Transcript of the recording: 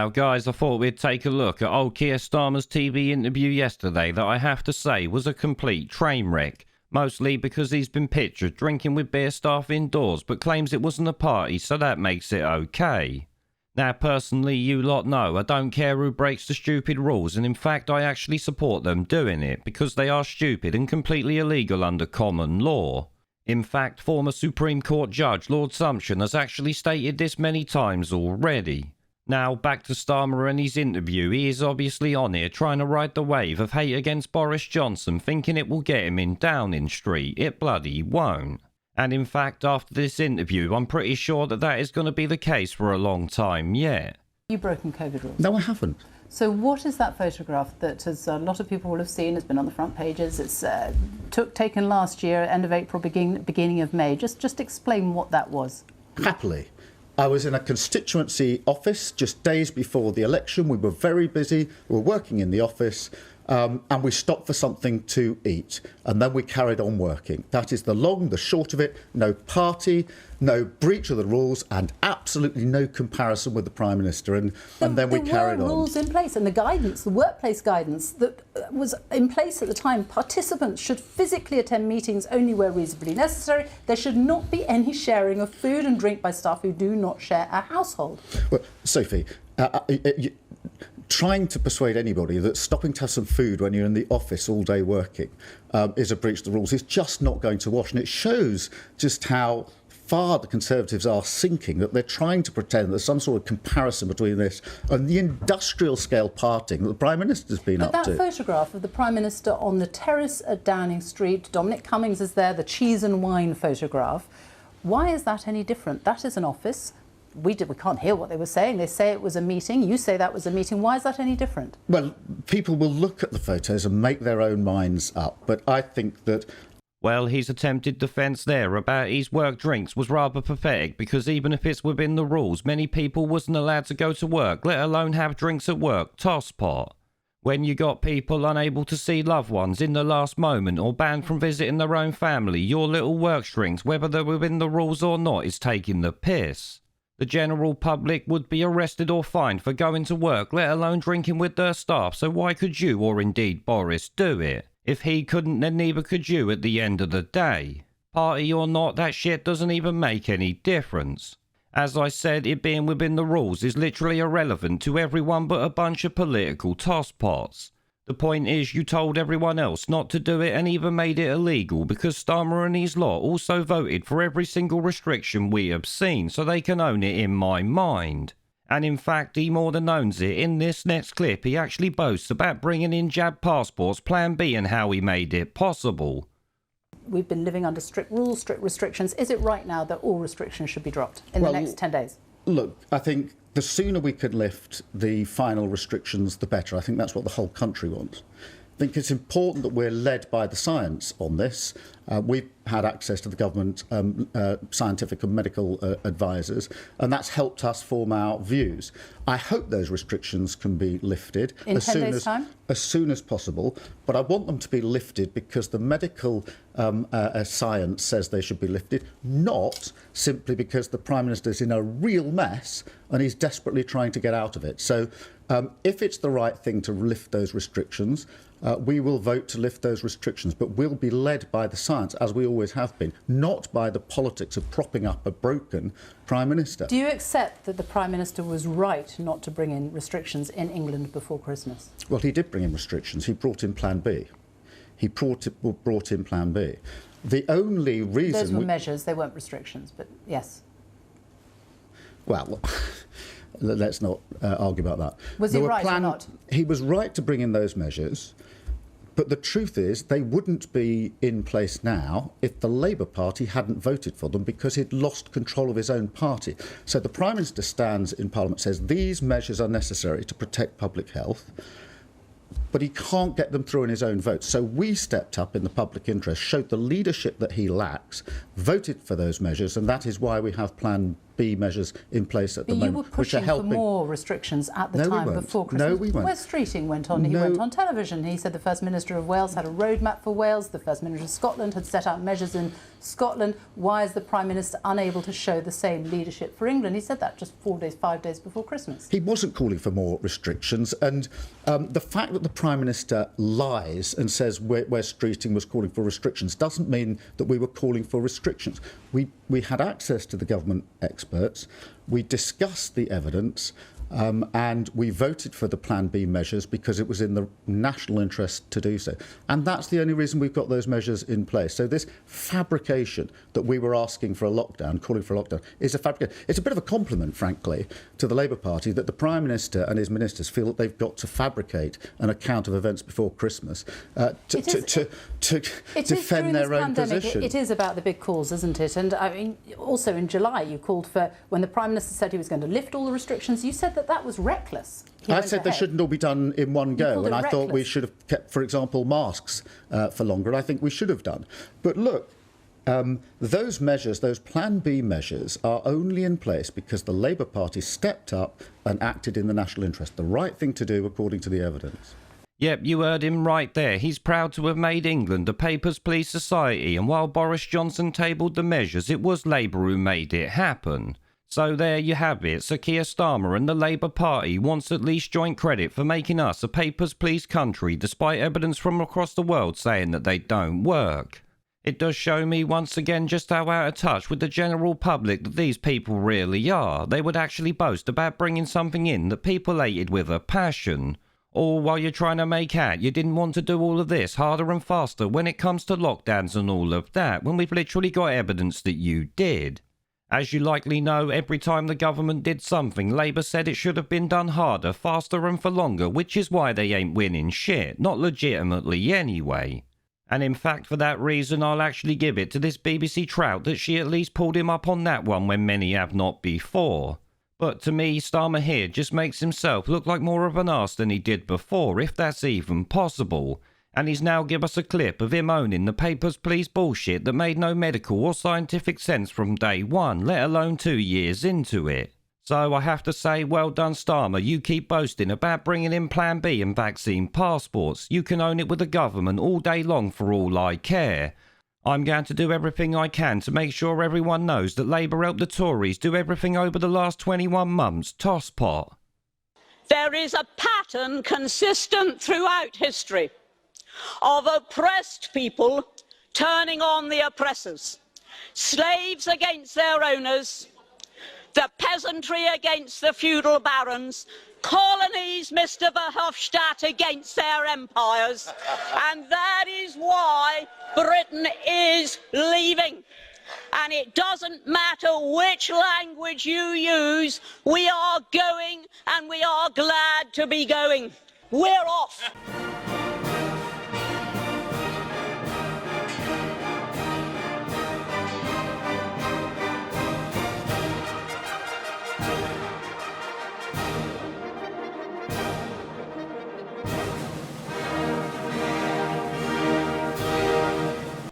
Now guys, I thought we'd take a look at old Keir Starmer's TV interview yesterday that I have to say was a complete train wreck. Mostly because he's been pictured drinking with bare staff indoors but claims it wasn't a party, so that makes it okay. Now personally, you lot know I don't care who breaks the stupid rules, and in fact I actually support them doing it because they are stupid and completely illegal under common law. In fact, former Supreme Court Judge Lord Sumption has actually stated this many times already. Now, back to Starmer and his interview. He is obviously on here trying to ride the wave of hate against Boris Johnson, thinking it will get him in Downing Street. It bloody won't. And in fact, after this interview, I'm pretty sure that is going to be the case for a long time yet. You've broken COVID rules. No, I haven't. So what is that photograph that a lot of people will have seen? It's been on the front pages. It's taken last year, end of April, beginning of May. Just explain what that was. Happily. I was in a constituency office just days before the election. We were very busy. We were working in the office and we stopped for something to eat. And then we carried on working. That is the long, the short of it. No party, no breach of the rules, and absolutely no comparison with the Prime Minister. And then we carried on. There were rules in place, and the guidance, the workplace guidance that was in place at the time. Participants should physically attend meetings only where reasonably necessary. There should not be any sharing of food and drink by staff who do not share a household. Well, Sophie, trying to persuade anybody that stopping to have some food when you're in the office all day working is a breach of the rules is just not going to wash. And it shows just how far the Conservatives are sinking, that they're trying to pretend there's some sort of comparison between this and the industrial scale partying that the Prime Minister's been up to. But that photograph of the Prime Minister on the terrace at Downing Street, Dominic Cummings is there, the cheese and wine photograph. Why is that any different? That is an office. We can't hear what they were saying. They say it was a meeting. You say that was a meeting. Why is that any different? Well, people will look at the photos and make their own minds up. But I think that... Well, his attempted defence there about his work drinks was rather pathetic, because even if it's within the rules, many people wasn't allowed to go to work, let alone have drinks at work. Tosspot. When you got people unable to see loved ones in the last moment or banned from visiting their own family, your little work drinks, whether they're within the rules or not, is taking the piss. The general public would be arrested or fined for going to work, let alone drinking with their staff, so why could you, or indeed Boris, do it? If he couldn't, then neither could you at the end of the day. Party or not, that shit doesn't even make any difference. As I said, it being within the rules is literally irrelevant to everyone but a bunch of political tosspots. The point is, you told everyone else not to do it and even made it illegal, because Starmer and his lot also voted for every single restriction we have seen, so they can own it in my mind. And in fact, he more than owns it. In this next clip, he actually boasts about bringing in jab passports, Plan B, and how he made it possible. We've been living under strict rules, strict restrictions. Is it right now that all restrictions should be dropped in the next 10 days? Look, I think the sooner we could lift the final restrictions, the better. I think that's what the whole country wants. I think it's important that we're led by the science on this. We've had access to the government scientific and medical advisors, and that's helped us form our views. I hope those restrictions can be lifted as soon as possible, but I want them to be lifted because the medical science says they should be lifted, not simply because the Prime Minister's in a real mess and he's desperately trying to get out of it. So if it's the right thing to lift those restrictions, we will vote to lift those restrictions, but we'll be led by the science, as we always have been, not by the politics of propping up a broken Prime Minister. Do you accept that the Prime Minister was right not to bring in restrictions in England before Christmas? Well, he did bring in restrictions. He brought in Plan B. He brought in Plan B. The only reason... Those were measures, they weren't restrictions, but yes. Well... Let's not argue about that. Was he right or not? He was right to bring in those measures, but the truth is they wouldn't be in place now if the Labour Party hadn't voted for them, because he'd lost control of his own party. So the Prime Minister stands in Parliament, says these measures are necessary to protect public health, but he can't get them through in his own vote. So we stepped up in the public interest, showed the leadership that he lacks, voted for those measures, and that is why we have Plan B B measures in place at the But moment, you were which are pushing for helping. more restrictions at the No, we time weren't. before Christmas. No, we weren't. Wes Streeting went on. He No. went on television. He said the First Minister of Wales had a roadmap for Wales. The First Minister of Scotland had set out measures in Scotland. Why is the Prime Minister unable to show the same leadership for England? He said that just 5 days before Christmas. He wasn't calling for more restrictions, and the fact that the Prime Minister lies and says Wes Streeting was calling for restrictions doesn't mean that we were calling for restrictions. We had access to the government experts, we discussed the evidence, and we voted for the Plan B measures because it was in the national interest to do so. And that's the only reason we've got those measures in place. So this fabrication that we were asking for a lockdown, calling for a lockdown, is a fabrication. It's a bit of a compliment, frankly, to the Labour Party that the Prime Minister and his ministers feel that they've got to fabricate an account of events before Christmas to defend their own position. It is about the big calls, isn't it? And I mean, also in July, you called for, when the Prime Minister said he was going to lift all the restrictions, you said that was reckless. I said they shouldn't all be done in one go, and I thought we should have kept, for example, masks for longer. I think we should have done. But look, those measures, those Plan B measures, are only in place because the Labour Party stepped up and acted in the national interest. The right thing to do, according to the evidence. Yep, you heard him right there. He's proud to have made England a Papers, Please society, and while Boris Johnson tabled the measures, it was Labour who made it happen. So there you have it. Sir Keir Starmer and the Labour Party wants at least joint credit for making us a Papers, Please country, despite evidence from across the world saying that they don't work. It does show me once again just how out of touch with the general public that these people really are. They would actually boast about bringing something in that people hated with a passion. All while you're trying to make out you didn't want to do all of this harder and faster when it comes to lockdowns and all of that, when we've literally got evidence that you did. As you likely know, every time the government did something, Labour said it should have been done harder, faster and for longer, which is why they ain't winning shit, not legitimately anyway. And in fact, for that reason, I'll actually give it to this BBC Trout that she at least pulled him up on that one when many have not before. But to me, Starmer here just makes himself look like more of an arse than he did before, if that's even possible. And he's now give us a clip of him owning the Papers, Please bullshit that made no medical or scientific sense from day one, let alone 2 years into it. So I have to say, well done Starmer, you keep boasting about bringing in Plan B and vaccine passports. You can own it with the government all day long for all I care. I'm going to do everything I can to make sure everyone knows that Labour helped the Tories do everything over the last 21 months, tosspot. There is a pattern consistent throughout history of oppressed people turning on the oppressors, slaves against their owners, the peasantry against the feudal barons, colonies, Mr. Verhofstadt, against their empires, and that is why Britain is leaving. And it doesn't matter which language you use, we are going, and we are glad to be going. We're off.